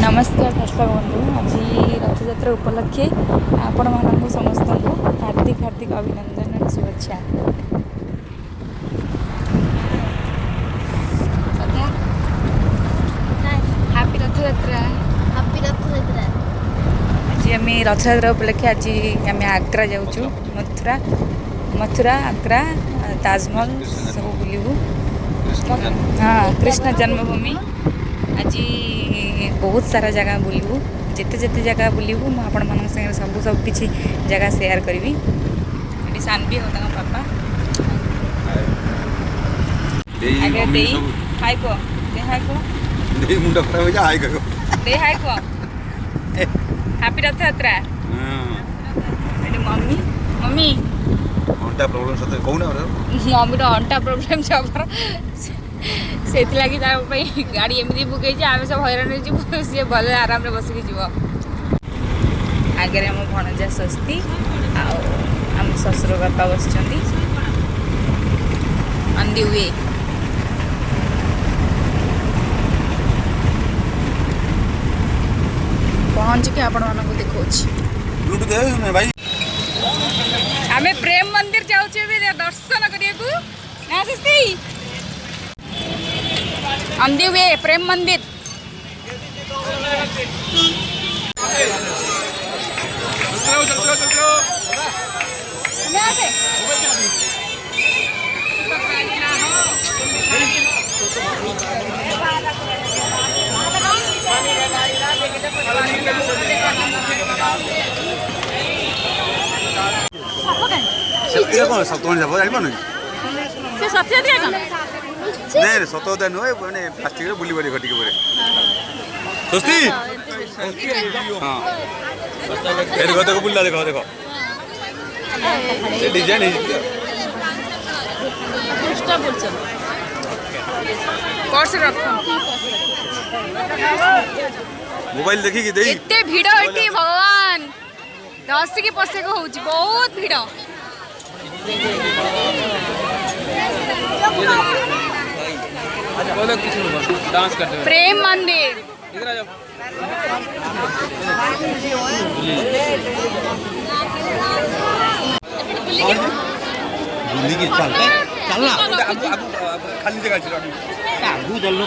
नमस्कार दर्शक बंधु आज रथयात्रा उपलक्षे आपण मानक समस्त को हार्दिक हार्दिक अभिनंदन और शुभेच्छा। हैप्पी रथयात्रा। हैप्पी रथयात्रा। आज आम रथयात्रा उपलक्षे आज आम आग्रा जाऊँ मथुरा मथुरा आग्रा ताजमहल सब बुलू। हाँ कृष्ण जन्मभूमि आज बहुत सारा जगह बुलू जिते जिते जगह बुलू मुझे सब किसी जगह शेयर करी। सानवी हो पापा आगे दे हाय को दे हाय को दे मुंडा खराब हो जा हाय को दे हाय को हैप्पी रथयात्रा। एडी मम्मी मम्मी अंटा प्रॉब्लम सते कहू ना मम्मी रो अंटा प्रॉब्लम जबर से गाड़ी एमती बुके आम सब हैरान हो सी भले आराम से बसिक जीव। आगे आम भणजा स्वस्ति आम ससुर बापा बस ऑन दी वे। पहुँच के आपण मानक देखा भाई आम प्रेम मंदिर जाऊँ दर्शन करने ऑन दी वे प्रेम मंदिर। कौन सप्तम जाब जान से सत्य दिया नहीं सतदा नुहे मैंने प्लास्टिक बुली बाड़ी घटी पर स्वस्ति हाँ देखो देखो बुला देखो देखो डिजाइन मोबाइल देखिए दे एते भिड़ एटी भगवान दस की पशे को होची बहुत भिड़। डांस करते हुए प्रेम मंदिर इधर आ जाओ। बुली के चलना खाली जगह चलो आगू चल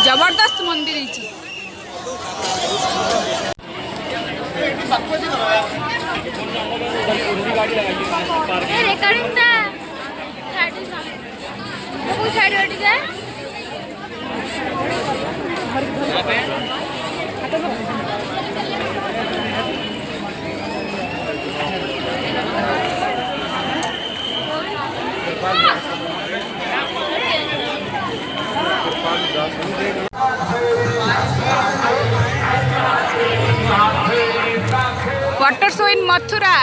जबरदस्त मंदिर है। Water show in Mathura.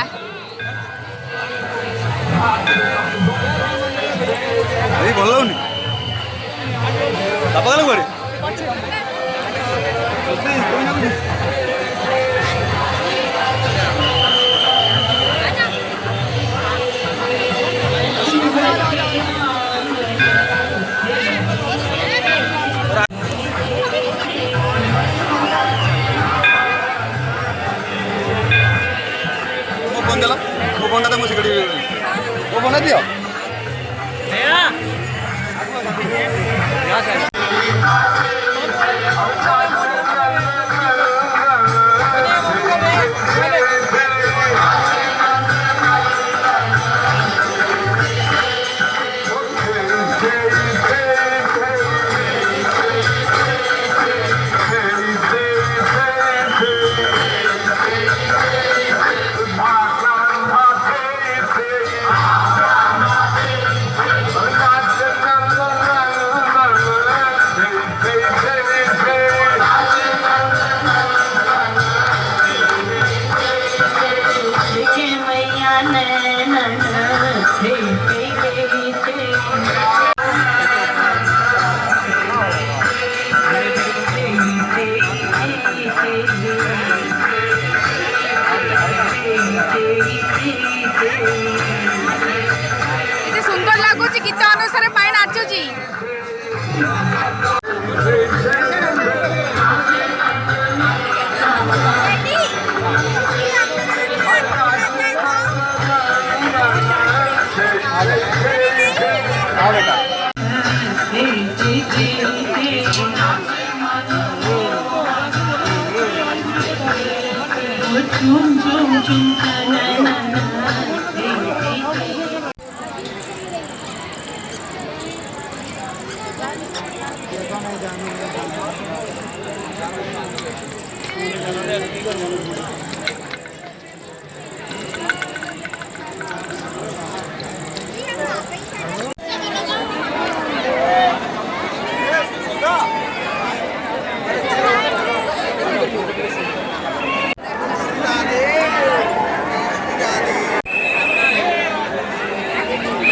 भल लगुनि बापा गल कुआड़े वो बंदा मुझे वो बना दिया सुंदर लगुच गीत अनुसार पाई नाचुची। हाँ बेटा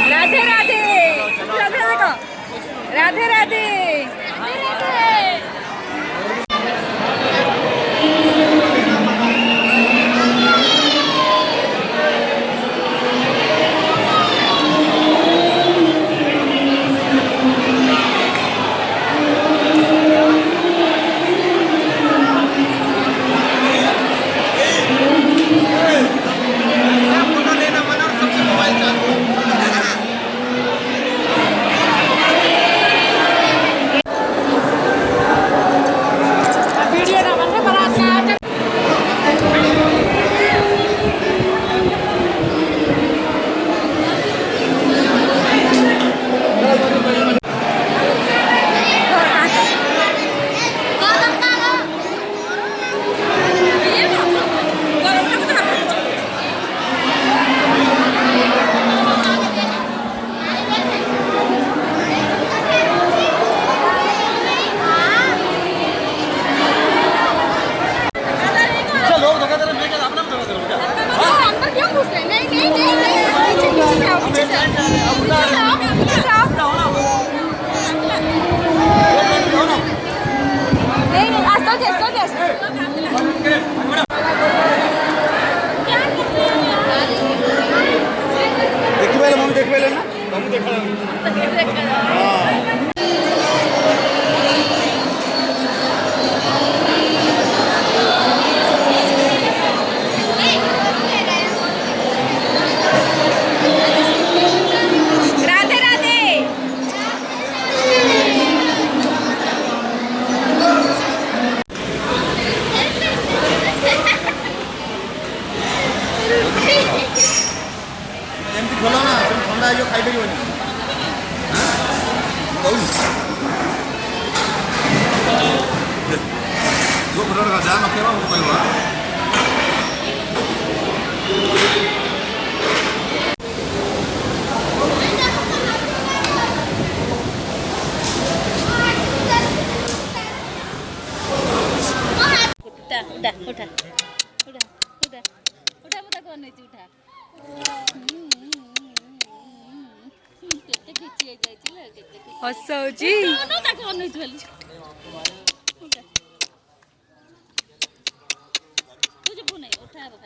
राधे राधे राधे देखो राधे राधे देखिए मम्मी देख पहले ना मम्मी देख राधे राधे एमती खोल ना ठंडा जो खाई पार जो फोटो जहाँ नखेबा कह उठा उठा उठा उठा उठा उठा कौन नहीं उठा केते खिची जाई छी केते हसौची ना ता कौन नहीं